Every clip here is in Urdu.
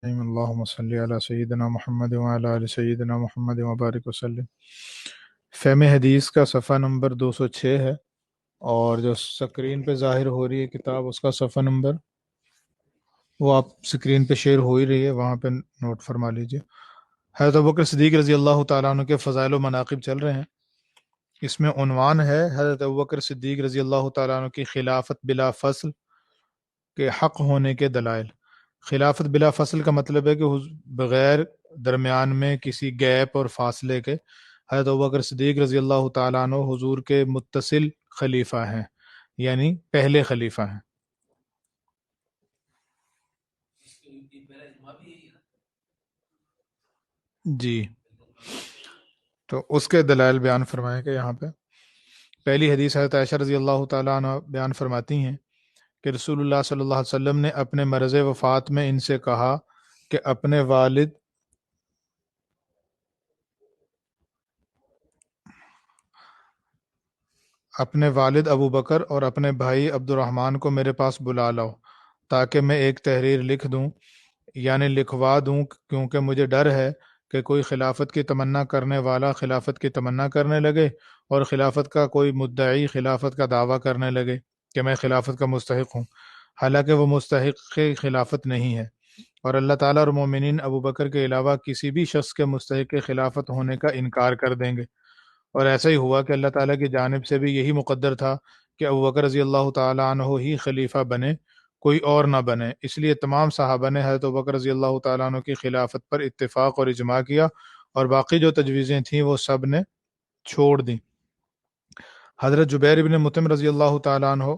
اللهم صل علی سیدنا محمد وعلی آل سیدنا محمد وبارک وسلم۔ فہم حدیث کا صفحہ نمبر 206 ہے، اور جو سکرین پہ ظاہر ہو رہی ہے کتاب، اس کا صفحہ نمبر وہ آپ سکرین پہ شیئر ہو ہی رہی ہے، وہاں پہ نوٹ فرما لیجئے۔ حضرت ابوبکر صدیق رضی اللہ تعالیٰ عنہ کے فضائل و مناقب چل رہے ہیں۔ اس میں عنوان ہے حضرت ابوبکر صدیق رضی اللہ تعالیٰ عنہ کی خلافت بلا فصل کے حق ہونے کے دلائل۔ خلافت بلا فصل کا مطلب ہے کہ بغیر درمیان میں کسی گیپ اور فاصلے کے حضرت ابوبکر صدیق رضی اللہ تعالیٰ عنہ حضور کے متصل خلیفہ ہیں، یعنی پہلے خلیفہ ہیں۔ جی، تو اس کے دلائل بیان فرمائے کہ یہاں پہ پہلی حدیث حضرت عائشہ رضی اللہ تعالیٰ عنہ بیان فرماتی ہیں کہ رسول اللہ صلی اللہ علیہ وسلم نے اپنے مرض وفات میں ان سے کہا کہ اپنے والد ابو بکر اور اپنے بھائی عبد الرحمن کو میرے پاس بلا لاؤ تاکہ میں ایک تحریر لکھ دوں، یعنی لکھوا دوں، کیونکہ مجھے ڈر ہے کہ کوئی خلافت کی تمنا کرنے والا خلافت کی تمنا کرنے لگے، اور خلافت کا کوئی مدعی خلافت کا دعویٰ کرنے لگے کہ میں خلافت کا مستحق ہوں، حالانکہ وہ مستحق خلافت نہیں ہے، اور اللہ تعالیٰ اور مومنین ابو بکر کے علاوہ کسی بھی شخص کے مستحق خلافت ہونے کا انکار کر دیں گے۔ اور ایسا ہی ہوا کہ اللہ تعالیٰ کی جانب سے بھی یہی مقدر تھا کہ ابوبکر رضی اللہ تعالیٰ عنہ ہی خلیفہ بنے، کوئی اور نہ بنے۔ اس لیے تمام صحابہ نے حضرت ابوبکر رضی اللہ تعالیٰ عنہ کی خلافت پر اتفاق اور اجماع کیا، اور باقی جو تجویزیں تھیں وہ سب نے چھوڑ دیں۔ حضرت جبیر بن مطعم رضی اللہ تعالیٰ عنہ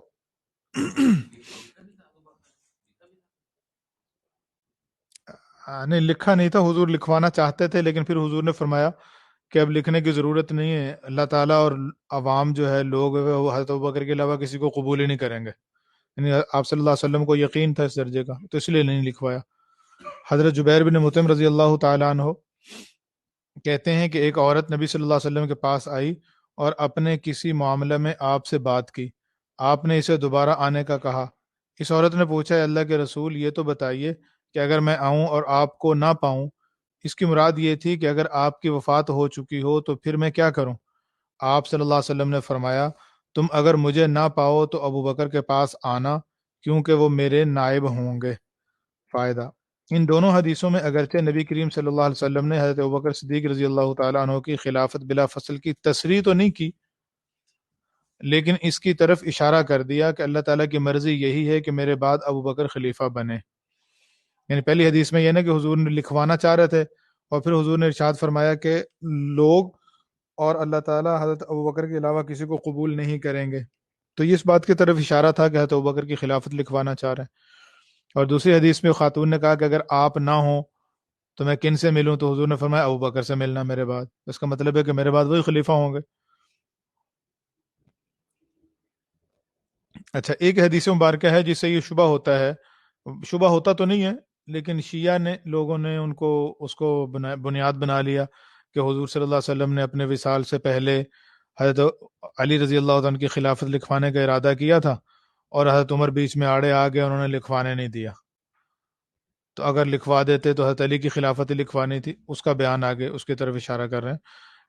نہیں، لکھا نہیں تھا، حضور لکھوانا چاہتے تھے، لیکن پھر حضور نے فرمایا کہ اب لکھنے کی ضرورت نہیں ہے، اللہ تعالیٰ اور عوام جو ہے لوگ وہ حضرت ابوبکر کے علاوہ کسی کو قبول ہی نہیں کریں گے، یعنی آپ صلی اللہ علیہ وسلم کو یقین تھا اس درجے کا، تو اس لیے نہیں لکھوایا۔ حضرت جبیر بن مطعم رضی اللہ تعالیٰ عنہ کہتے ہیں کہ ایک عورت نبی صلی اللہ علیہ وسلم کے پاس آئی اور اپنے کسی معاملے میں آپ سے بات کی، آپ نے اسے دوبارہ آنے کا کہا۔ اس عورت نے پوچھا، اے اللہ کے رسول، یہ تو بتائیے کہ اگر میں آؤں اور آپ کو نہ پاؤں؟ اس کی مراد یہ تھی کہ اگر آپ کی وفات ہو چکی ہو تو پھر میں کیا کروں؟ آپ صلی اللہ علیہ وسلم نے فرمایا، تم اگر مجھے نہ پاؤ تو ابو بکر کے پاس آنا، کیونکہ وہ میرے نائب ہوں گے۔ فائدہ: ان دونوں حدیثوں میں اگرچہ نبی کریم صلی اللہ علیہ وسلم نے حضرت ابوبکر صدیق رضی اللہ تعالیٰ عنہ کی خلافت بلا فصل کی تصریح تو نہیں کی، لیکن اس کی طرف اشارہ کر دیا کہ اللہ تعالیٰ کی مرضی یہی ہے کہ میرے بعد ابو بکر خلیفہ بنے۔ یعنی پہلی حدیث میں یہ نا کہ حضور نے لکھوانا چاہ رہے تھے، اور پھر حضور نے ارشاد فرمایا کہ لوگ اور اللہ تعالیٰ حضرت ابوبکر کے علاوہ کسی کو قبول نہیں کریں گے، تو یہ اس بات کی طرف اشارہ تھا کہ حضرت ابوبکر کی خلافت لکھوانا چاہ رہے ہیں۔ اور دوسری حدیث میں خاتون نے کہا کہ اگر آپ نہ ہوں تو میں کن سے ملوں؟ تو حضور نے فرمایا ابوبکر سے ملنا میرے بعد۔ اس کا مطلب ہے کہ میرے بعد وہی خلیفہ ہوں گے۔ اچھا، ایک حدیث مبارکہ ہے جس سے یہ شبہ ہوتا ہے، شبہ ہوتا تو نہیں ہے لیکن شیعہ نے لوگوں نے اس کو بنیاد بنا لیا کہ حضور صلی اللہ علیہ وسلم نے اپنے وصال سے پہلے حضرت علی رضی اللہ عنہ کی خلافت لکھوانے کا ارادہ کیا تھا، اور حضرت عمر بیچ میں آڑے آ گئے، انہوں نے لکھوانے نہیں دیا، تو اگر لکھوا دیتے تو حضرت علی کی خلافت لکھوانی تھی۔ اس کا بیان آگے اس کی طرف اشارہ کر رہے ہیں۔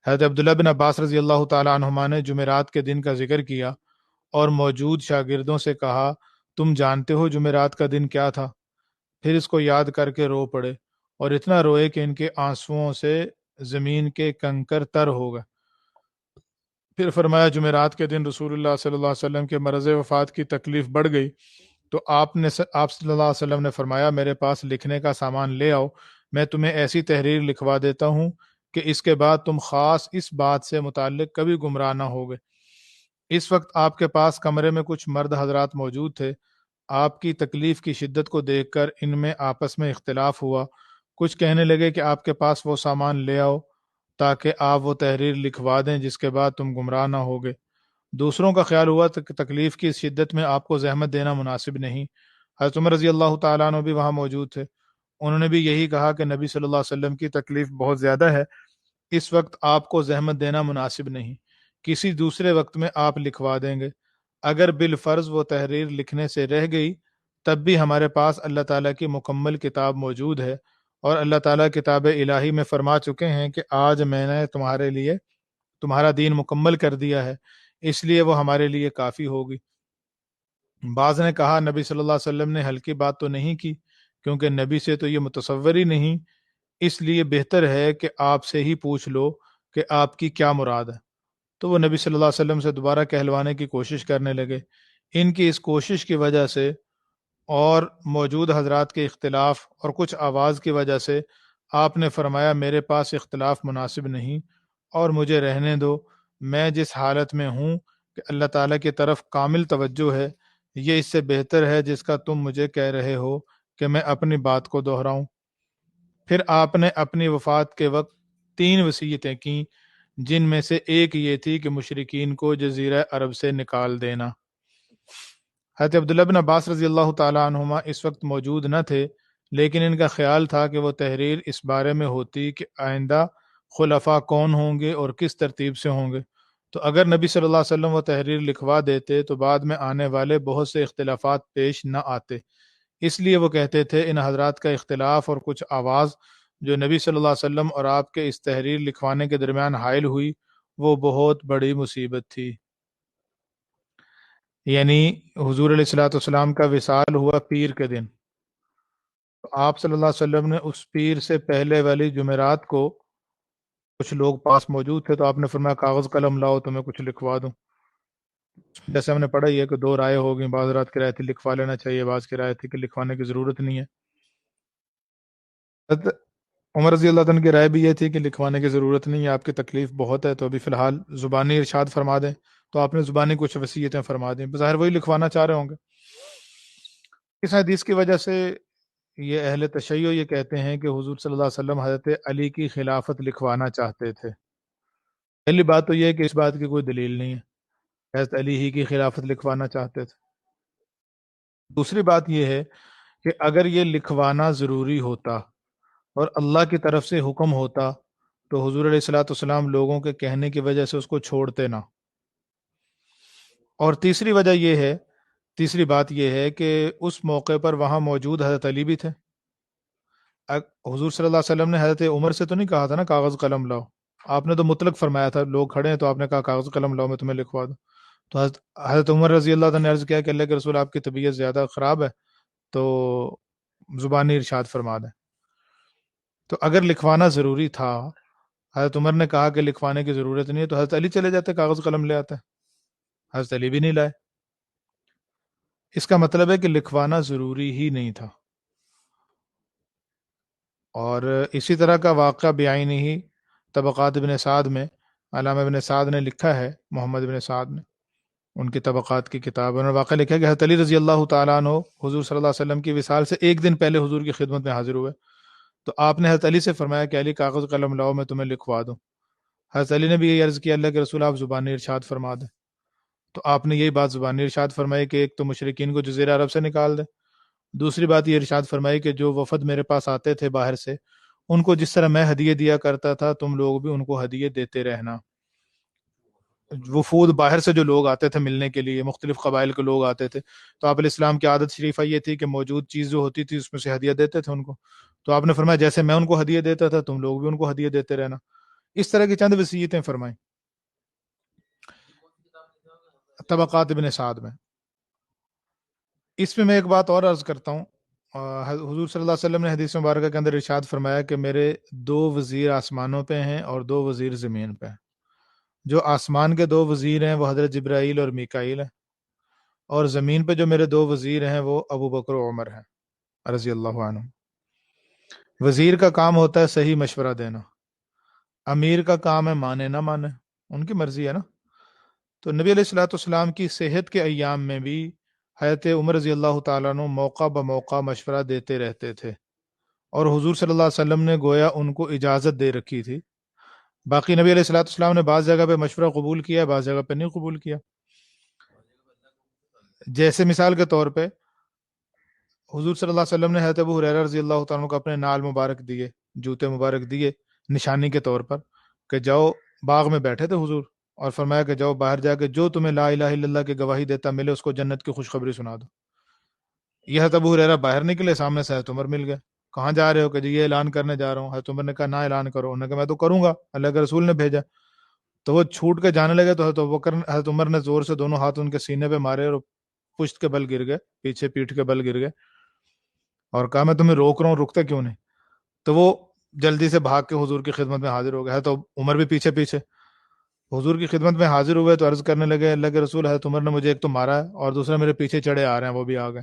حضرت عبداللہ بن عباس رضی اللہ تعالی عنہما نے جمعرات کے دن کا ذکر کیا اور موجود شاگردوں سے کہا، تم جانتے ہو جمعرات کا دن کیا تھا؟ پھر اس کو یاد کر کے رو پڑے، اور اتنا روئے کہ ان کے آنسوؤں سے زمین کے کنکر تر ہو گئے۔ پھر فرمایا، جمعرات کے دن رسول اللہ صلی اللہ علیہ وسلم کے مرض وفات کی تکلیف بڑھ گئی، تو آپ صلی اللہ علیہ وسلم نے فرمایا، میرے پاس لکھنے کا سامان لے آؤ، میں تمہیں ایسی تحریر لکھوا دیتا ہوں کہ اس کے بعد تم خاص اس بات سے متعلق کبھی گمراہ نہ ہوگے۔ اس وقت آپ کے پاس کمرے میں کچھ مرد حضرات موجود تھے۔ آپ کی تکلیف کی شدت کو دیکھ کر ان میں آپس میں اختلاف ہوا، کچھ کہنے لگے کہ آپ کے پاس وہ سامان لے آؤ تاکہ آپ وہ تحریر لکھوا دیں جس کے بعد تم گمراہ نہ ہوگے۔ دوسروں کا خیال ہوا کہ تکلیف کی شدت میں آپ کو زحمت دینا مناسب نہیں۔ حضرت عمر رضی اللہ تعالیٰ عنہ بھی وہاں موجود تھے، انہوں نے بھی یہی کہا کہ نبی صلی اللہ علیہ وسلم کی تکلیف بہت زیادہ ہے، اس وقت آپ کو زحمت دینا مناسب نہیں، کسی دوسرے وقت میں آپ لکھوا دیں گے۔ اگر بالفرض وہ تحریر لکھنے سے رہ گئی تب بھی ہمارے پاس اللہ تعالیٰ کی مکمل کتاب موجود ہے، اور اللہ تعالیٰ کتاب الہی میں فرما چکے ہیں کہ آج میں نے تمہارے لیے تمہارا دین مکمل کر دیا ہے، اس لیے وہ ہمارے لیے کافی ہوگی۔ بعض نے کہا نبی صلی اللہ علیہ وسلم نے ہلکی بات تو نہیں کی، کیونکہ نبی سے تو یہ متصور ہی نہیں، اس لیے بہتر ہے کہ آپ سے ہی پوچھ لو کہ آپ کی کیا مراد ہے۔ تو وہ نبی صلی اللہ علیہ وسلم سے دوبارہ کہلوانے کی کوشش کرنے لگے۔ ان کی اس کوشش کی وجہ سے اور موجود حضرات کے اختلاف اور کچھ آواز کی وجہ سے آپ نے فرمایا میرے پاس اختلاف مناسب نہیں اور مجھے رہنے دو، میں جس حالت میں ہوں کہ اللہ تعالیٰ کی طرف کامل توجہ ہے، یہ اس سے بہتر ہے جس کا تم مجھے کہہ رہے ہو کہ میں اپنی بات کو دہراؤں۔ پھر آپ نے اپنی وفات کے وقت 3 وصیتیں کیں، جن میں سے ایک یہ تھی کہ مشرکین کو جزیرہ عرب سے نکال دینا۔ حضرت عبداللہ بن عباس رضی اللہ تعالیٰ عنہما اس وقت موجود نہ تھے، لیکن ان کا خیال تھا کہ وہ تحریر اس بارے میں ہوتی کہ آئندہ خلفاء کون ہوں گے اور کس ترتیب سے ہوں گے، تو اگر نبی صلی اللہ علیہ وسلم وہ تحریر لکھوا دیتے تو بعد میں آنے والے بہت سے اختلافات پیش نہ آتے، اس لیے وہ کہتے تھے ان حضرات کا اختلاف اور کچھ آواز جو نبی صلی اللہ علیہ وسلم اور آپ کے اس تحریر لکھوانے کے درمیان حائل ہوئی، وہ بہت بڑی مصیبت تھی۔ یعنی حضور علیہ الصلوۃ والسلام کا وصال ہوا پیر کے دن، تو آپ صلی اللہ علیہ وسلم نے اس پیر سے پہلے والی جمعرات کو کچھ لوگ پاس موجود تھے، تو آپ نے فرمایا کاغذ قلم لاؤ تو میں کچھ لکھوا دوں۔ جیسے ہم نے پڑھا ہی ہے کہ 2 رائے ہو گئی، بعض رات کی رائے تھی لکھوا لینا چاہیے، بعض کی رائے تھی کہ لکھوانے کی ضرورت نہیں ہے۔ حضرت عمر رضی اللہ عنہ کی رائے بھی یہ تھی کہ لکھوانے کی ضرورت نہیں ہے، آپ کی تکلیف بہت ہے، تو ابھی فی الحال زبانی ارشاد فرما دیں، تو آپ نے زبانی کچھ وصیتیں فرما دیں، بظاہر وہی لکھوانا چاہ رہے ہوں گے۔ اس حدیث کی وجہ سے یہ اہل تشیع یہ کہتے ہیں کہ حضور صلی اللہ علیہ وسلم حضرت علی کی خلافت لکھوانا چاہتے تھے۔ پہلی بات تو یہ ہے کہ اس بات کی کوئی دلیل نہیں ہے، حضرت علی ہی کی خلافت لکھوانا چاہتے تھے۔ دوسری بات یہ ہے کہ اگر یہ لکھوانا ضروری ہوتا اور اللہ کی طرف سے حکم ہوتا تو حضور علیہ الصلوۃ والسلام لوگوں کے کہنے کی وجہ سے اس کو چھوڑتے نہ۔ اور تیسری بات یہ ہے کہ اس موقع پر وہاں موجود حضرت علی بھی تھے۔ حضور صلی اللہ علیہ وسلم نے حضرت عمر سے تو نہیں کہا تھا نا کاغذ قلم لاؤ، آپ نے تو مطلق فرمایا تھا، لوگ کھڑے ہیں تو آپ نے کہا کاغذ قلم لاؤ میں تمہیں لکھوا دوں۔ تو حضرت عمر رضی اللہ عنہ نے عرض کیا کہ اللہ کے رسول آپ کی طبیعت زیادہ خراب ہے تو زبانی ارشاد فرما دیں۔ تو اگر لکھوانا ضروری تھا، حضرت عمر نے کہا کہ لکھوانے کی ضرورت نہیں ہے، تو حضرت علی چلے جاتے کاغذ قلم لے آتے، حضرت علی بھی نہیں لائے۔ اس کا مطلب ہے کہ لکھوانا ضروری ہی نہیں تھا۔ اور اسی طرح کا واقعہ بعینی ہی طبقات ابن سعد میں علامہ ابن سعد نے لکھا ہے، محمد ابن سعد نے ان کی طبقات کی کتاب، انہوں نے واقعہ لکھا ہے کہ حضرت علی رضی اللہ تعالیٰ عنہ حضور صلی اللہ علیہ وسلم کی وصال سے ایک دن پہلے حضور کی خدمت میں حاضر ہوئے، تو آپ نے حضرت علی سے فرمایا کہ علی کاغذ قلم لاؤ میں تمہیں لکھوا دوں۔ حضرت علی نے بھی یہی عرض کیا اللہ کے رسول آپ زبانی ارشاد فرما دیں، تو آپ نے یہی بات زبانی ارشاد فرمائی کہ ایک تو مشرکین کو جزیرہ عرب سے نکال دے، دوسری بات یہ ارشاد فرمائی کہ جو وفد میرے پاس آتے تھے باہر سے ان کو جس طرح میں ہدیے دیا کرتا تھا تم لوگ بھی ان کو ہدیے دیتے رہنا۔ وفود باہر سے جو لوگ آتے تھے ملنے کے لیے، مختلف قبائل کے لوگ آتے تھے، تو آپ علیہ السلام کی عادت شریفہ یہ تھی کہ موجود چیز جو ہوتی تھی اس میں سے ہدیہ دیتے تھے ان کو، تو آپ نے فرمایا جیسے میں ان کو ہدیہ دیتا تھا تم لوگ بھی ان کو ہدیہ دیتے رہنا۔ اس طرح کی چند وصیتیں فرمائیں طبقات ابن سعد میں۔ اس میں ایک بات اور عرض کرتا ہوں، حضور صلی اللہ علیہ وسلم نے حدیث مبارکہ کے اندر ارشاد فرمایا کہ میرے 2 وزیر آسمانوں پہ ہیں اور 2 وزیر زمین پہ ہیں۔ جو آسمان کے 2 وزیر ہیں وہ حضرت جبرائیل اور میکائیل ہیں، اور زمین پہ جو میرے 2 وزیر ہیں وہ ابو بکر و عمر ہیں رضی اللہ عنہ۔ وزیر کا کام ہوتا ہے صحیح مشورہ دینا، امیر کا کام ہے مانے نہ مانے، ان کی مرضی ہے نا۔ تو نبی علیہ الصلوۃ والسلام کی صحت کے ایام میں بھی حضرت عمر رضی اللہ تعالیٰ عنہ موقع بموقع مشورہ دیتے رہتے تھے، اور حضور صلی اللہ علیہ وسلم نے گویا ان کو اجازت دے رکھی تھی۔ باقی نبی علیہ الصلوۃ والسلام نے بعض جگہ پہ مشورہ قبول کیا، بعض جگہ پہ نہیں قبول کیا۔ جیسے مثال کے طور پہ حضور صلی اللہ علیہ وسلم نے حضرت ابو ہریرہ رضی اللہ تعالیٰ عنہ کو اپنے نال مبارک دیے، جوتے مبارک دیے نشانی کے طور پر کہ جاؤ، باغ میں بیٹھے تھے حضور، اور فرمایا کہ جاؤ باہر جا کے جو تمہیں لا الہ الا اللہ کی گواہی دیتا ملے اس کو جنت کی خوشخبری سنا دو۔ یہ حضرت ابو ہریرہ باہر نکلے، سامنے سے حضرت عمر مل گئے. کہاں جا رہے ہو؟ کہ جی یہ اعلان کرنے جا رہا ہوں. حضرت عمر نے کہا نہ اعلان کرو. انہوں نے کہا میں تو کروں گا، اللہ کے رسول نے بھیجا. تو وہ چھوٹ کے جانے لگے تو حضرت عمر نے زور سے دونوں ہاتھ ان کے سینے پہ مارے اور پشت کے بل گر گئے، پیچھے پیٹھ کے بل گر گئے، اور کہا میں تمہیں روک رہا ہوں، رکتے کیوں نہیں؟ تو وہ جلدی سے بھاگ کے حضور کی خدمت میں حاضر ہو گئے. تو عمر بھی پیچھے پیچھے حضور کی خدمت میں حاضر ہوئے تو عرض کرنے لگے اللہ کے رسول، حضرت عمر نے مجھے ایک تو مارا ہے اور دوسرا میرے پیچھے چڑھے آ رہے ہیں، وہ بھی آ گئے.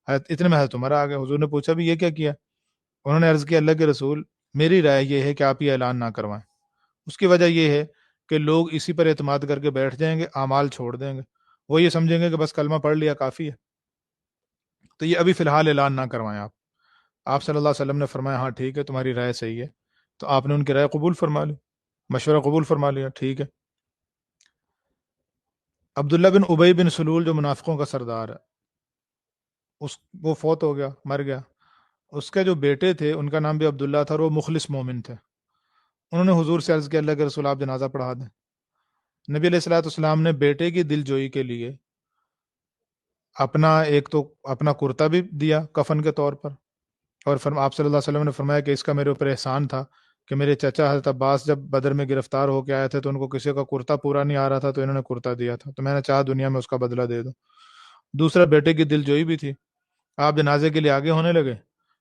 اتنے میں حضرت عمر آ گئے. حضور نے پوچھا بھی یہ کیا کیا؟ انہوں نے عرض کیا اللہ کے رسول، میری رائے یہ ہے کہ آپ یہ اعلان نہ کروائیں. اس کی وجہ یہ ہے کہ لوگ اسی پر اعتماد کر کے بیٹھ جائیں گے، اعمال چھوڑ دیں گے، وہ یہ سمجھیں گے کہ بس کلمہ پڑھ لیا کافی ہے. تو یہ ابھی فی الحال اعلان نہ کروائیں. آپ صلی اللہ علیہ وسلم نے فرمایا ہاں ٹھیک ہے، تمہاری رائے صحیح ہے. تو آپ نے ان کی رائے قبول فرما لی، مشورہ قبول فرما لیا، ٹھیک ہے. عبداللہ بن ابی بن سلول جو منافقوں کا سردار ہے، وہ فوت ہو گیا، مر گیا. اس کے جو بیٹے تھے ان کا نام بھی عبداللہ تھا اور وہ مخلص مومن تھے. انہوں نے حضور سے عرض کیا اللہ کے رسول آپ جنازہ پڑھا دیں. نبی علیہ الصلوۃ والسلام نے بیٹے کی دل جوئی کے لیے اپنا ایک تو اپنا کرتا بھی دیا کفن کے طور پر، اور آپ صلی اللہ علیہ وسلم نے فرمایا کہ اس کا میرے اوپر احسان تھا کہ میرے چچا حضرت عباس جب بدر میں گرفتار ہو کے آئے تھے تو ان کو کسی کا کرتا پورا نہیں آ رہا تھا، تو انہوں نے کرتا دیا تھا، تو میں نے چاہا دنیا میں اس کا بدلہ دے دوں. دوسرا بیٹے کی دل جوئی بھی تھی. آپ جنازے کے لیے آگے ہونے لگے،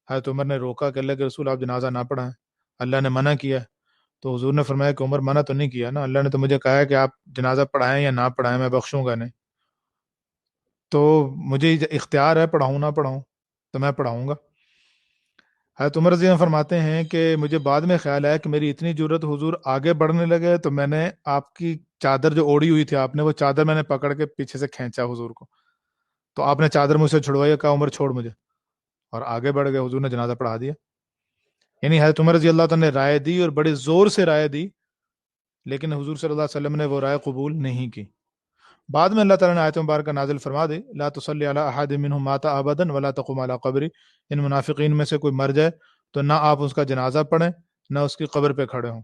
حضرت عمر نے روکا کہ اللہ کے رسول آپ جنازہ نہ پڑھائیں، اللہ نے منع کیا. تو حضور نے فرمایا کہ عمر منع تو نہیں کیا نا، اللہ نے تو مجھے کہا ہے کہ آپ جنازہ پڑھائیں یا نہ پڑھائیں میں بخشوں گا نہیں، تو مجھے اختیار ہے پڑھاؤں نہ پڑھاؤں، تو میں پڑھاؤں گا. حضرت عمر رضی اللہ عنہ فرماتے ہیں کہ مجھے بعد میں خیال آیا کہ میری اتنی جرت، حضور آگے بڑھنے لگے تو میں نے آپ کی چادر جو اوڑی ہوئی تھی آپ نے، وہ چادر میں نے پکڑ کے پیچھے سے کھینچا حضور کو، تو آپ نے چادر مجھ سے چھڑوائی، کہا عمر چھوڑ مجھے، اور آگے بڑھ گئے. حضور نے جنازہ پڑھا دیا. یعنی حضرت عمر رضی اللہ تعالیٰ نے رائے دی اور بڑے زور سے رائے دی، لیکن حضور صلی اللہ علیہ وسلم نے وہ رائے قبول نہیں کی. بعد میں اللہ تعالیٰ نے آیت مبارکہ نازل فرما دی لا تصلی علی احد منهم مات ابدا ولا تقم علی قبری، ان منافقین میں سے کوئی مر جائے تو نہ آپ اس کا جنازہ پڑھیں نہ اس کی قبر پہ کھڑے ہوں.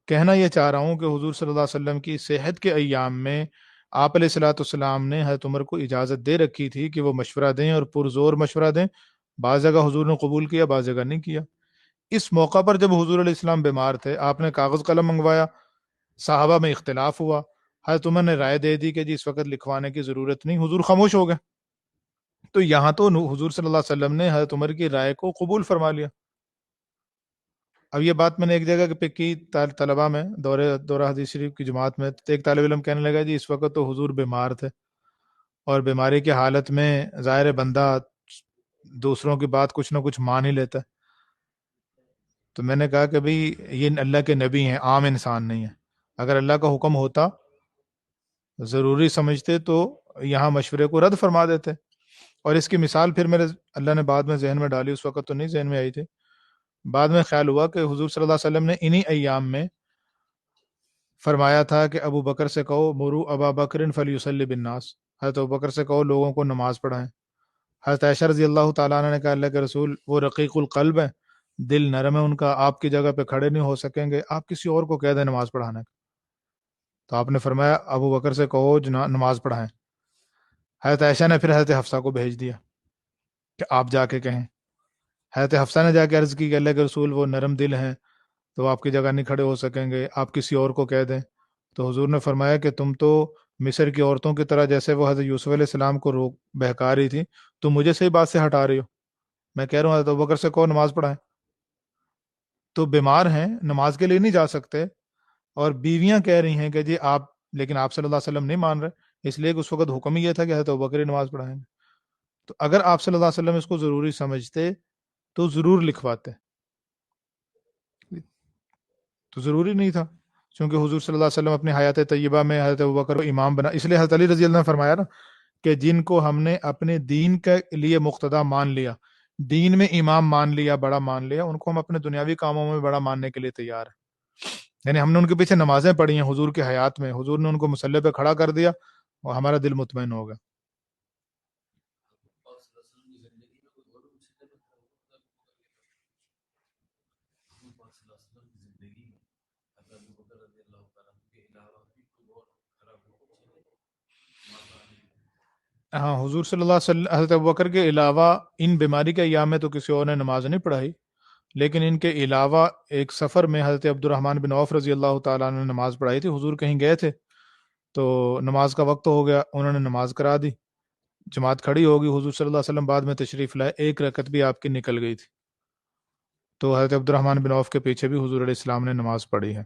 کہنا یہ چاہ رہا ہوں کہ حضور صلی اللہ علیہ وسلم کی صحت کے ایام میں آپ علیہ الصلوۃ والسلام نے حضرت عمر کو اجازت دے رکھی تھی کہ وہ مشورہ دیں اور پرزور مشورہ دیں. بعض جگہ حضور نے قبول کیا، بعض جگہ نہیں کیا. اس موقع پر جب حضور علیہ السلام بیمار تھے، آپ نے کاغذ قلم منگوایا، صحابہ میں اختلاف ہوا، حضرت عمر نے رائے دے دی کہ جی اس وقت لکھوانے کی ضرورت نہیں، حضور خاموش ہو گئے. تو یہاں تو حضور صلی اللہ علیہ وسلم نے حضرت عمر کی رائے کو قبول فرما لیا. اب یہ بات میں نے ایک جگہ پہ کی طلبہ میں، دورہ حدیث شریف کی جماعت میں، تو ایک طالب علم کہنے لگا جی اس وقت تو حضور بیمار تھے اور بیماری کی حالت میں ظاہر بندہ دوسروں کی بات کچھ نہ کچھ مان ہی لیتا ہے. تو میں نے کہا کہ بھئی یہ اللہ کے نبی ہیں، عام انسان نہیں ہے. اگر اللہ کا حکم ہوتا، ضروری سمجھتے تو یہاں مشورے کو رد فرما دیتے. اور اس کی مثال پھر میرے اللہ نے بعد میں ذہن میں ڈالی، اس وقت تو نہیں ذہن میں آئی تھی. بعد میں خیال ہوا کہ حضور صلی اللہ علیہ وسلم نے انہی ایام میں فرمایا تھا کہ ابو بکر سے کہو مرو ابا بکر فلیصلی بالناس، حضرت ابو بکر سے کہو لوگوں کو نماز پڑھائیں. حضرت عائشہ رضی اللہ تعالیٰ عنہ نے کہا اللہ کے رسول وہ رقیق القلب ہے، دل نرم ہے ان کا، آپ کی جگہ پہ کھڑے نہیں ہو سکیں گے، آپ کسی اور کو کہہ دیں نماز پڑھانے کا. تو آپ نے فرمایا ابو بکر سے کہو نماز پڑھائیں. حضرت عائشہ نے پھر حضرت حفصہ کو بھیج دیا کہ آپ جا کے کہیں. حضرت حفصہ نے جا کے عرض کی کہ اللہ کے رسول وہ نرم دل ہیں تو وہ آپ کی جگہ نہیں کھڑے ہو سکیں گے، آپ کسی اور کو کہہ دیں. تو حضور نے فرمایا کہ تم تو مصر کی عورتوں کی طرح، جیسے وہ حضرت یوسف علیہ السلام کو روک بہکا رہی تھی، تم مجھے صحیح بات سے ہٹا رہی ہو. میں کہہ رہا ہوں حضرت ابوبکر سے کہو نماز پڑھائیں. تو بیمار ہیں، نماز کے لیے نہیں جا سکتے، اور بیویاں کہہ رہی ہیں کہ جی آپ، لیکن آپ صلی اللہ علیہ وسلم نہیں مان رہے، اس لیے کہ اس وقت حکم ہی یہ تھا کہ حضرت ابوبکر ہی نماز پڑھائیں گے. تو اگر آپ صلی اللہ علیہ وسلم اس کو ضروری سمجھتے تو ضرور لکھواتے، تو ضروری نہیں تھا. چونکہ حضور صلی اللہ علیہ وسلم اپنی حیات طیبہ میں حضرت ابوبکر کو امام بنا، اس لیے حضرت علی رضی اللہ عنہ نے فرمایا نا کہ جن کو ہم نے اپنے دین کے لیے مقتدا مان لیا، دین میں امام مان لیا، بڑا مان لیا، ان کو ہم اپنے دنیاوی کاموں میں بڑا ماننے کے لیے تیار ہیں. یعنی ہم نے ان کے پیچھے نمازیں پڑھی ہیں حضور کے حیات میں، حضور نے ان کو مصلی پہ کھڑا کر دیا اور ہمارا دل مطمئن ہو گیا. ہاں، حضور صلی اللہ علیہ وسلم حضرت ابوبکر کے علاوہ ان بیماری کے ایام میں تو کسی اور نے نماز نہیں پڑھائی، لیکن ان کے علاوہ ایک سفر میں حضرت عبد الرحمن بن عوف رضی اللہ تعالیٰ عنہ نے نماز پڑھائی تھی۔ حضور کہیں گئے تھے تو نماز کا وقت ہو گیا، انہوں نے نماز کرا دی، جماعت کھڑی ہوگی، حضور صلی اللہ علیہ وسلم بعد میں تشریف لائے، ایک رکعت بھی آپ کی نکل گئی تھی، تو حضرت عبد الرحمن بن عوف کے پیچھے بھی حضور علیہ السلام نے نماز پڑھی ہے۔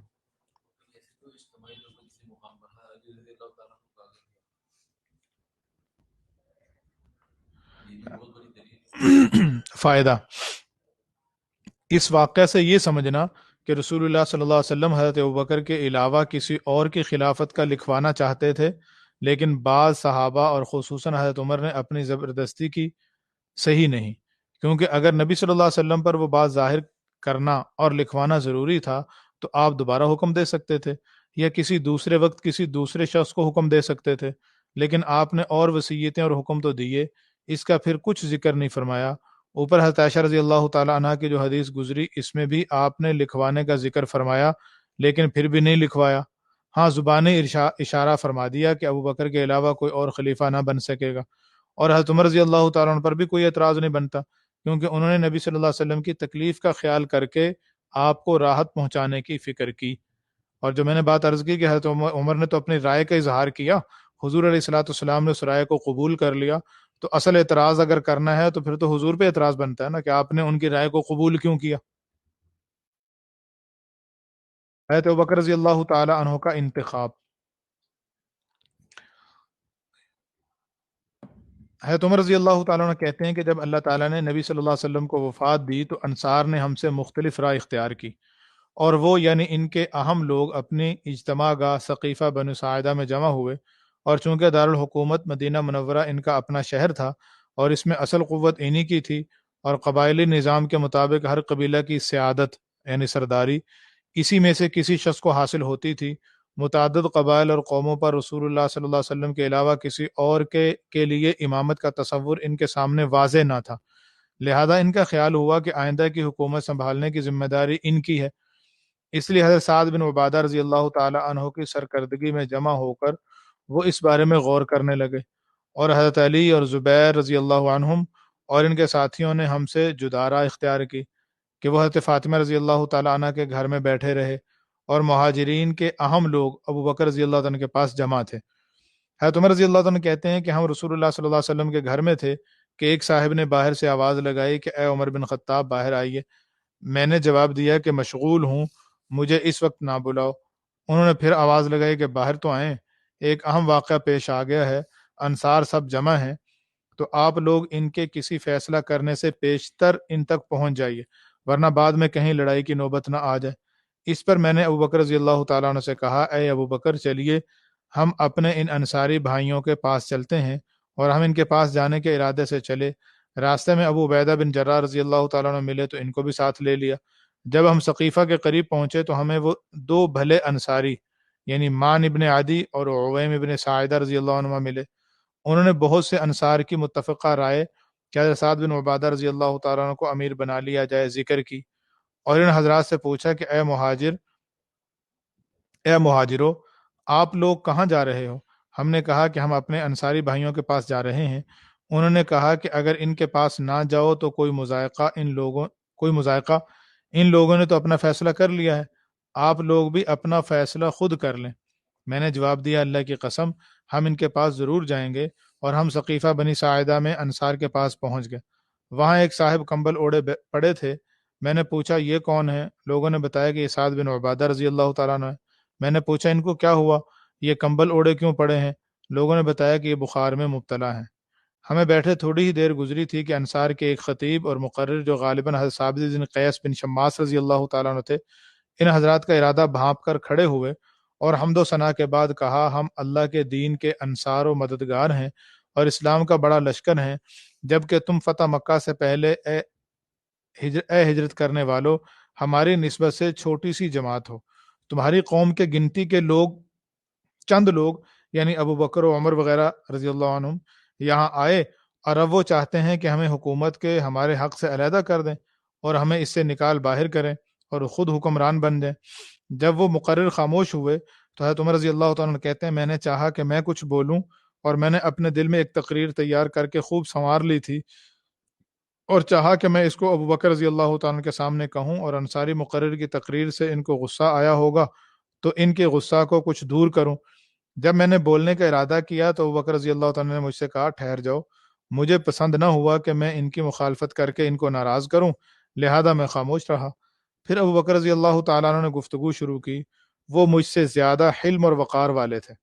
فائدہ اس واقعہ سے یہ سمجھنا کہ رسول اللہ صلی اللہ علیہ وسلم حضرت ابوبکر کے علاوہ کسی اور کی خلافت کا لکھوانا چاہتے تھے، لیکن بعض صحابہ اور خصوصاً حضرت عمر نے اپنی زبردستی کی، صحیح نہیں، کیونکہ اگر نبی صلی اللہ علیہ وسلم پر وہ بات ظاہر کرنا اور لکھوانا ضروری تھا تو آپ دوبارہ حکم دے سکتے تھے، یا کسی دوسرے وقت کسی دوسرے شخص کو حکم دے سکتے تھے، لیکن آپ نے اور وصیتیں اور حکم تو دیے، اس کا پھر کچھ ذکر نہیں فرمایا۔ اوپر حضرت عائشہ رضی اللہ تعالی عنہ کی جو حدیث گزری، اس میں بھی آپ نے لکھوانے کا ذکر فرمایا لیکن پھر بھی نہیں لکھوایا۔ ہاں، زبانی اشارہ فرما دیا کہ ابو بکر کے علاوہ کوئی اور خلیفہ نہ بن سکے گا، اور حضرت عمر رضی اللہ تعالیٰ عنہ پر بھی کوئی اعتراض نہیں بنتا، کیونکہ انہوں نے نبی صلی اللہ علیہ وسلم کی تکلیف کا خیال کر کے آپ کو راحت پہنچانے کی فکر کی۔ اور جو میں نے بات عرض کی کہ حضرت عمر نے تو اپنی رائے کا اظہار کیا، حضور علیہ الصلوۃ والسلام نے اس رائے کو قبول کر لیا، تو اصل اعتراض اگر کرنا ہے تو پھر تو حضور پہ اعتراض بنتا ہے نا کہ آپ نے ان کی رائے کو قبول کیوں کیا۔ حضرت ابوبکر رضی اللہ تعالی عنہ کا انتخاب۔ حضرت عمر رضی اللہ تعالیٰ عنہ کہتے ہیں کہ جب اللہ تعالیٰ نے نبی صلی اللہ علیہ وسلم کو وفات دی تو انصار نے ہم سے مختلف رائے اختیار کی، اور وہ یعنی ان کے اہم لوگ اپنی اجتماع گاہ ثقیفہ بنو ساعدہ میں جمع ہوئے، اور چونکہ دارالحکومت مدینہ منورہ ان کا اپنا شہر تھا اور اس میں اصل قوت انہی کی تھی، اور قبائلی نظام کے مطابق ہر قبیلہ کی سیادت یعنی سرداری اسی میں سے کسی شخص کو حاصل ہوتی تھی، متعدد قبائل اور قوموں پر رسول اللہ صلی اللہ علیہ وسلم کے علاوہ کسی اور کے لیے امامت کا تصور ان کے سامنے واضح نہ تھا، لہذا ان کا خیال ہوا کہ آئندہ کی حکومت سنبھالنے کی ذمہ داری ان کی ہے۔ اس لیے حضرت سعد بن عبادہ رضی اللہ تعالی عنہ کی سرکردگی میں جمع ہو کر وہ اس بارے میں غور کرنے لگے، اور حضرت علی اور زبیر رضی اللہ عنہم اور ان کے ساتھیوں نے ہم سے جدا راہ اختیار کی کہ وہ حضرت فاطمہ رضی اللہ تعالی عنہ کے گھر میں بیٹھے رہے، اور مہاجرین کے اہم لوگ ابو بکر رضی اللہ عنہ کے پاس جمع تھے۔ حضرت عمر رضی اللہ عنہ کہتے ہیں کہ ہم رسول اللہ صلی اللہ علیہ وسلم کے گھر میں تھے کہ ایک صاحب نے باہر سے آواز لگائی کہ اے عمر بن خطاب باہر آئیے۔ میں نے جواب دیا کہ مشغول ہوں، مجھے اس وقت نہ بلاؤ۔ انہوں نے پھر آواز لگائی کہ باہر تو آئیں، ایک اہم واقعہ پیش آ گیا ہے، انصار سب جمع ہیں، تو آپ لوگ ان کے کسی فیصلہ کرنے سے پیشتر ان تک پہنچ جائیے، ورنہ بعد میں کہیں لڑائی کی نوبت نہ آ جائے۔ اس پر میں نے ابو بکر رضی اللہ تعالیٰ عنہ سے کہا، اے ابو بکر چلیے ہم اپنے ان انصاری بھائیوں کے پاس چلتے ہیں، اور ہم ان کے پاس جانے کے ارادے سے چلے۔ راستے میں ابو عبیدہ بن جراح رضی اللہ تعالیٰ عنہ ملے تو ان کو بھی ساتھ لے لیا۔ جب ہم ثقیفہ کے قریب پہنچے تو ہمیں وہ دو بھلے انصاری یعنی مان ابن عدی اور عویم ابن ساعدہ رضی اللہ عنہ ملے۔ انہوں نے بہت سے انصار کی متفقہ رائے کہ حضرت سعد بن عبادہ رضی اللہ تعالیٰ عنہ کو امیر بنا لیا جائے ذکر کی، اور ان حضرات سے پوچھا کہ اے مہاجرو، آپ لوگ کہاں جا رہے ہو؟ ہم نے کہا کہ ہم اپنے انصاری بھائیوں کے پاس جا رہے ہیں۔ انہوں نے کہا کہ اگر ان کے پاس نہ جاؤ تو کوئی مذائقہ، ان لوگوں نے تو اپنا فیصلہ کر لیا ہے، آپ لوگ بھی اپنا فیصلہ خود کر لیں۔ میں نے جواب دیا، اللہ کی قسم ہم ان کے پاس ضرور جائیں گے، اور ہم ثقیفہ بنی ساعدہ میں انصار کے پاس پہنچ گئے۔ وہاں ایک صاحب کمبل اوڑے پڑے تھے۔ میں نے پوچھا یہ کون ہے؟ لوگوں نے بتایا کہ یہ سعد بن عبادہ رضی اللہ تعالیٰ عنہ ہے۔ میں نے پوچھا ان کو کیا ہوا، یہ کمبل اوڑے کیوں پڑے ہیں؟ لوگوں نے بتایا کہ یہ بخار میں مبتلا ہیں۔ ہمیں بیٹھے تھوڑی ہی دیر گزری تھی کہ انصار کے ایک خطیب اور مقرر جو غالباً حضرت ثابت بن قیس بن شماس رضی اللہ تعالیٰ عنہ تھے، ان حضرات کا ارادہ بھانپ کر کھڑے ہوئے اور حمد و ثنا کے بعد کہا، ہم اللہ کے دین کے انصار و مددگار ہیں اور اسلام کا بڑا لشکر ہیں، جبکہ تم فتح مکہ سے پہلے اے ہجرت کرنے والو ہماری نسبت سے چھوٹی سی جماعت ہو۔ تمہاری قوم کے گنتی کے چند لوگ یعنی ابو بکر و عمر وغیرہ رضی اللہ عنہم یہاں آئے، اور اب وہ چاہتے ہیں کہ ہمیں حکومت کے ہمارے حق سے علیحدہ کر دیں اور ہمیں اس سے نکال باہر کریں اور خود حکمران بن جائیں۔ جب وہ مقرر خاموش ہوئے تو حضرت عمر رضی اللہ تعالیٰ عنہ کہتے ہیں میں نے چاہا کہ میں کچھ بولوں، اور میں نے اپنے دل میں ایک تقریر تیار کر کے خوب سنوار لی تھی اور چاہا کہ میں اس کو ابو بکر رضی اللہ تعالیٰ عنہ کے سامنے کہوں، اور انصاری مقرر کی تقریر سے ان کو غصہ آیا ہوگا تو ان کے غصہ کو کچھ دور کروں۔ جب میں نے بولنے کا ارادہ کیا تو ابو بکر رضی اللہ تعالیٰ نے مجھ سے کہا ٹھہر جاؤ، مجھے پسند نہ ہوا کہ میں ان کی مخالفت کر کے ان کو ناراض کروں، لہذا میں خاموش رہا۔ پھر ابو بکر رضی اللہ تعالیٰ عنہ نے گفتگو شروع کی۔ وہ مجھ سے زیادہ حلم اور وقار والے تھے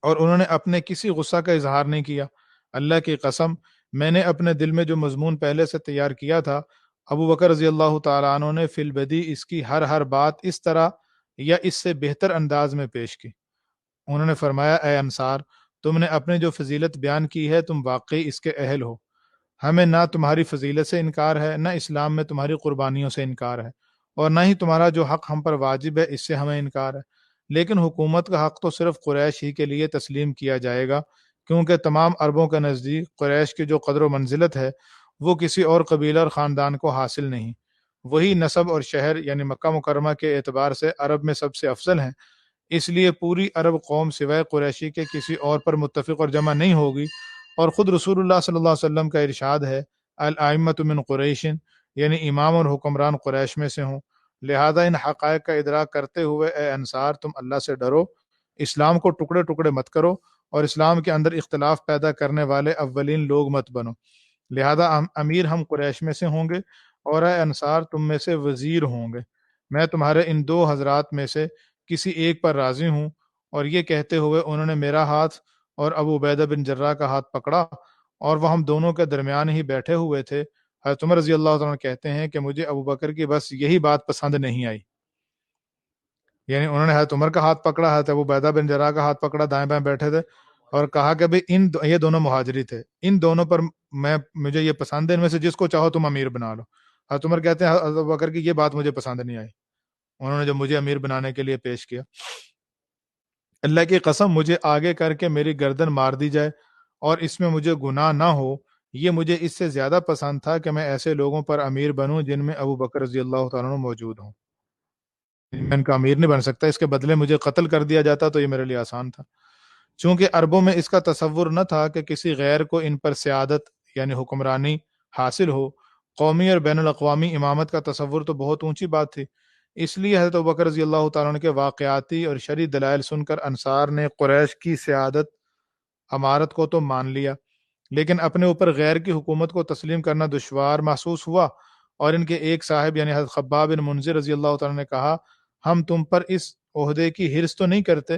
اور انہوں نے اپنے کسی غصہ کا اظہار نہیں کیا۔ اللہ کی قسم، میں نے اپنے دل میں جو مضمون پہلے سے تیار کیا تھا، ابو بکر رضی اللہ تعالیٰ عنہ نے فی البدی اس کی ہر بات اس طرح یا اس سے بہتر انداز میں پیش کی۔ انہوں نے فرمایا، اے انصار، تم نے اپنے جو فضیلت بیان کی ہے تم واقعی اس کے اہل ہو۔ ہمیں نہ تمہاری فضیلت سے انکار ہے، نہ اسلام میں تمہاری قربانیوں سے انکار ہے، اور نہ ہی تمہارا جو حق ہم پر واجب ہے اس سے ہمیں انکار ہے۔ لیکن حکومت کا حق تو صرف قریش ہی کے لیے تسلیم کیا جائے گا، کیونکہ تمام عربوں کے نزدیک قریش کی جو قدر و منزلت ہے وہ کسی اور قبیلہ اور خاندان کو حاصل نہیں۔ وہی نسب اور شہر یعنی مکہ مکرمہ کے اعتبار سے عرب میں سب سے افضل ہیں، اس لیے پوری عرب قوم سوائے قریشی کے کسی اور پر متفق اور جمع نہیں ہوگی۔ اور خود رسول اللہ صلی اللہ علیہ وسلم کا ارشاد ہے، الائمۃ من قریش، یعنی امام اور حکمران قریش میں سے ہوں۔ لہذا ان حقائق کا ادراک کرتے ہوئے اے انصار، تم اللہ سے ڈرو، اسلام کو ٹکڑے ٹکڑے مت کرو، اور اسلام کے اندر اختلاف پیدا کرنے والے اولین لوگ مت بنو۔ لہذا امیر ہم قریش میں سے ہوں گے، اور اے انصار تم میں سے وزیر ہوں گے۔ میں تمہارے ان دو حضرات میں سے کسی ایک پر راضی ہوں۔ اور یہ کہتے ہوئے انہوں نے میرا ہاتھ اور ابو عبیدہ بن جراح کا ہاتھ پکڑا، اور وہ ہم دونوں کے درمیان ہی بیٹھے ہوئے تھے۔ حضرت عمر رضی اللہ عنہ کہتے ہیں کہ مجھے ابو بکر کی بس یہی بات پسند نہیں آئی، یعنی انہوں نے حضرت عمر کا ہاتھ پکڑا، حضرت ابو عبیدہ بن جراح کا ہاتھ پکڑا، دائیں بائیں بیٹھے تھے، اور کہا کہ بھئی یہ دونوں مہاجری تھے، ان دونوں پر مجھے یہ پسند ہے، ان میں سے جس کو چاہو تم امیر بنا لو۔ حضرت عمر کہتے ہیں حضرت ابو بکر کی یہ بات مجھے پسند نہیں آئی، انہوں نے جو مجھے امیر بنانے کے لیے پیش کیا۔ اللہ کی قسم، مجھے آگے کر کے میری گردن مار دی جائے اور اس میں مجھے گناہ نہ ہو، یہ مجھے اس سے زیادہ پسند تھا کہ میں ایسے لوگوں پر امیر بنوں جن میں ابو بکر رضی اللہ تعالیٰ عنہ موجود ہوں۔ میں ان کا امیر نہیں بن سکتا، اس کے بدلے مجھے قتل کر دیا جاتا تو یہ میرے لیے آسان تھا۔ چونکہ عربوں میں اس کا تصور نہ تھا کہ کسی غیر کو ان پر سیادت یعنی حکمرانی حاصل ہو، قومی اور بین الاقوامی امامت کا تصور تو بہت اونچی بات تھی۔ اس لیے حضرت ابوبکر رضی اللہ تعالیٰ عنہ کے واقعاتی اور شرعی دلائل سن کر انصار نے قریش کی سیادت امارت کو تو مان لیا، لیکن اپنے اوپر غیر کی حکومت کو تسلیم کرنا دشوار محسوس ہوا۔ اور ان کے ایک صاحب یعنی حضرت خباب بن منذر رضی اللہ تعالیٰ نے کہا، ہم تم پر اس عہدے کی حرص تو نہیں کرتے،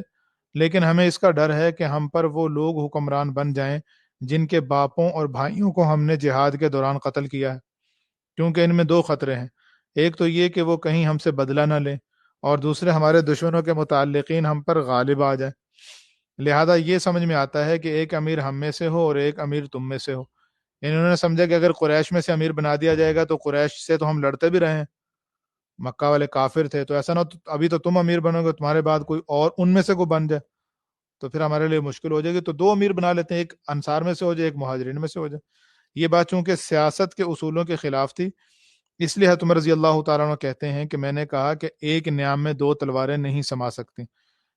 لیکن ہمیں اس کا ڈر ہے کہ ہم پر وہ لوگ حکمران بن جائیں جن کے باپوں اور بھائیوں کو ہم نے جہاد کے دوران قتل کیا ہے، کیونکہ ان میں دو خطرے ہیں، ایک تو یہ کہ وہ کہیں ہم سے بدلہ نہ لیں، اور دوسرے ہمارے دشمنوں کے متعلقین ہم پر غالب آ جائیں۔ لہذا یہ سمجھ میں آتا ہے کہ ایک امیر ہم میں سے ہو اور ایک امیر تم میں سے ہو۔ انہوں نے سمجھا کہ اگر قریش میں سے امیر بنا دیا جائے گا تو قریش سے تو ہم لڑتے بھی رہے ہیں، مکہ والے کافر تھے، تو ایسا نہ ہو ابھی تو تم امیر بنو گے، تمہارے بعد کوئی اور ان میں سے کوئی بن جائے تو پھر ہمارے لیے مشکل ہو جائے گی، تو دو امیر بنا لیتے ہیں، ایک انصار میں سے ہو جائے، ایک مہاجرین میں سے ہو جائے۔ یہ بات چونکہ سیاست کے اصولوں کے خلاف تھی، اس لیے حضرت عمر رضی اللہ تعالیٰ عنہ کہتے ہیں کہ میں نے کہا کہ ایک نیام میں دو تلواریں نہیں سما سکتی۔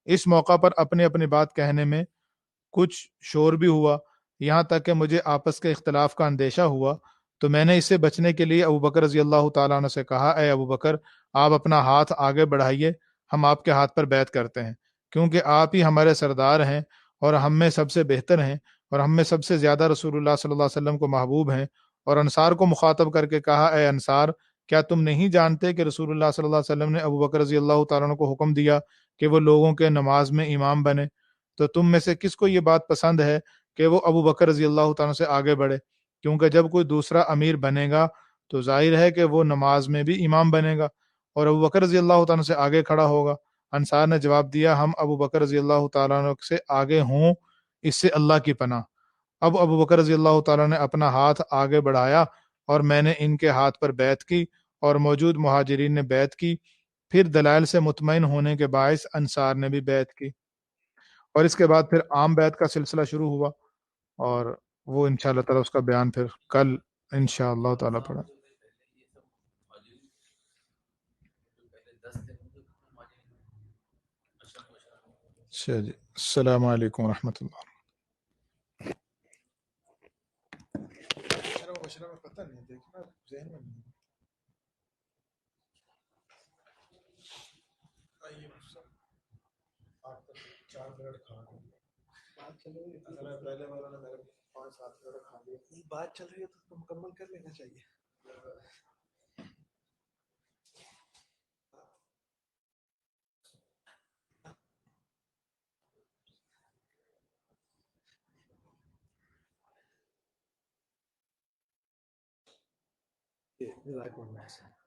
اس موقع پر اپنی اپنی بات کہنے میں کچھ شور بھی ہوا، یہاں تک کہ مجھے آپس کے اختلاف کا اندیشہ ہوا، تو میں نے اس سے بچنے کے لیے ابو بکر رضی اللہ تعالیٰ عنہ سے کہا، اے ابو بکر، آپ اپنا ہاتھ آگے بڑھائیے، ہم آپ کے ہاتھ پر بیعت کرتے ہیں، کیونکہ آپ ہی ہمارے سردار ہیں اور ہم میں سب سے بہتر ہیں، اور ہم میں سب سے زیادہ رسول اللہ صلی اللہ علیہ وسلم کو محبوب ہیں۔ اور انصار کو مخاطب کر کے کہا، اے انصار، کیا تم نہیں جانتے کہ رسول اللہ صلی اللہ علیہ وسلم نے ابو بکر رضی اللہ تعالیٰ عنہ کو حکم دیا کہ وہ لوگوں کے نماز میں امام بنے؟ تو تم میں سے کس کو یہ بات پسند ہے کہ وہ ابو بکر رضی اللہ تعالیٰ عنہ سے آگے بڑھے؟ کیونکہ جب کوئی دوسرا امیر بنے گا تو ظاہر ہے کہ وہ نماز میں بھی امام بنے گا اور ابو بکر رضی اللہ تعالیٰ عنہ سے آگے کھڑا ہوگا۔ انصار نے جواب دیا، ہم ابو بکر رضی اللہ تعالیٰ عنہ سے آگے ہوں، اس سے اللہ کی پناہ۔ اب ابو بکر رضی اللہ تعالیٰ نے اپنا ہاتھ آگے بڑھایا اور میں نے ان کے ہاتھ پر بیعت کی اور موجود مہاجرین نے بیعت کی۔ پھر دلائل سے مطمئن ہونے کے باعث انصار نے بھی بیعت کی، اور اس کے بعد پھر عام بیعت کا سلسلہ شروع ہوا، اور وہ انشاءاللہ تعالیٰ اس کا بیان پھر کل انشاءاللہ تعالیٰ پڑھا۔ اچھا جی، السلام علیکم ورحمۃ اللہ۔ ذہن میں نہیں آئیے آپ 4 منٹ کھا لیں بات چل رہی ہے پہلے والوں نے میرے 5-7 منٹ کھا لیے بات چل رہی ہے تو مکمل کر لینا چاہیے جزاک اللہ